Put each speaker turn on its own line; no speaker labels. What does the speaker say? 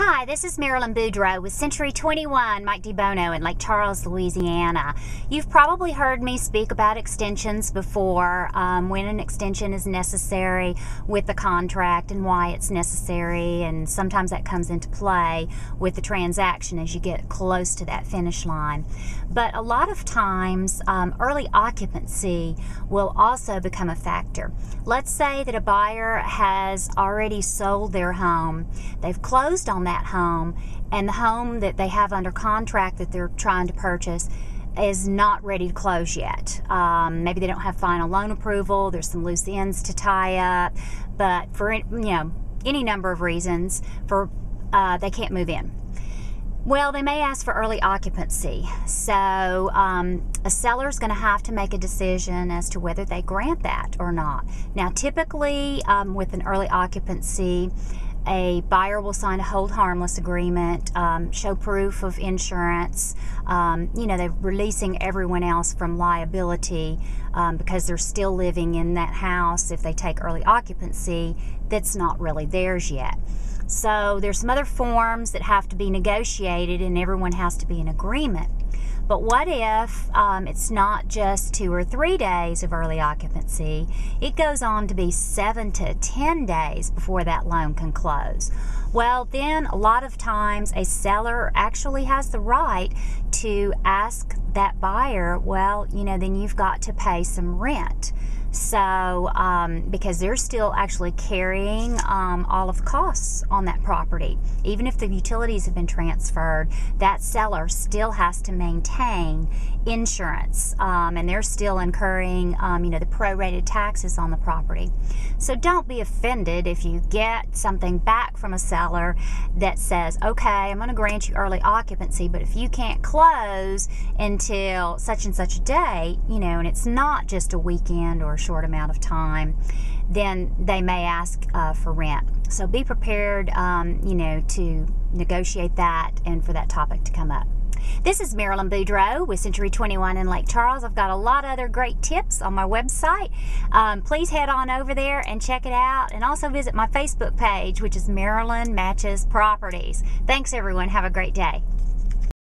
Hi, this is Marilyn Boudreaux with Century 21 Mike DeBono in Lake Charles, Louisiana. You've probably heard me speak about extensions before, when an extension is necessary with the contract and why it's necessary, and sometimes that comes into play with the transaction as you get close to that finish line. But a lot of times, early occupancy will also become a factor. Let's say that a buyer has already sold their home. They've closed on that home, and the home that they have under contract that they're trying to purchase is not ready to close yet. Maybe they don't have final loan approval, there's some loose ends to tie up, but for any number of reasons, they can't move in. Well, they may ask for early occupancy. So a seller's going to have to make a decision as to whether they grant that or not. Now, typically with an early occupancy, a buyer will sign a hold harmless agreement, show proof of insurance. They're releasing everyone else from liability because they're still living in that house if they take early occupancy that's not really theirs yet. So there's some other forms that have to be negotiated and everyone has to be in agreement. But what if it's not just 2 or 3 days of early occupancy? It goes on to be 7 to 10 days before that loan can close. Well, then a lot of times a seller actually has the right to ask that buyer, well, then you've got to pay some rent. So, because they're still actually carrying all of the costs on that property. Even if the utilities have been transferred, that seller still has to maintain insurance, and they're still incurring, the prorated taxes on the property. So don't be offended if you get something back from a seller that says, okay, I'm going to grant you early occupancy, but if you can't close until such and such a day, and it's not just a weekend or short amount of time, then they may ask for rent. So be prepared, to negotiate that and for that topic to come up. This is Marilyn Boudreaux with Century 21 in Lake Charles. I've got a lot of other great tips on my website. Please head on over there and check it out, and also visit my Facebook page, which is Marilyn Matches Properties. Thanks, everyone. Have a great day.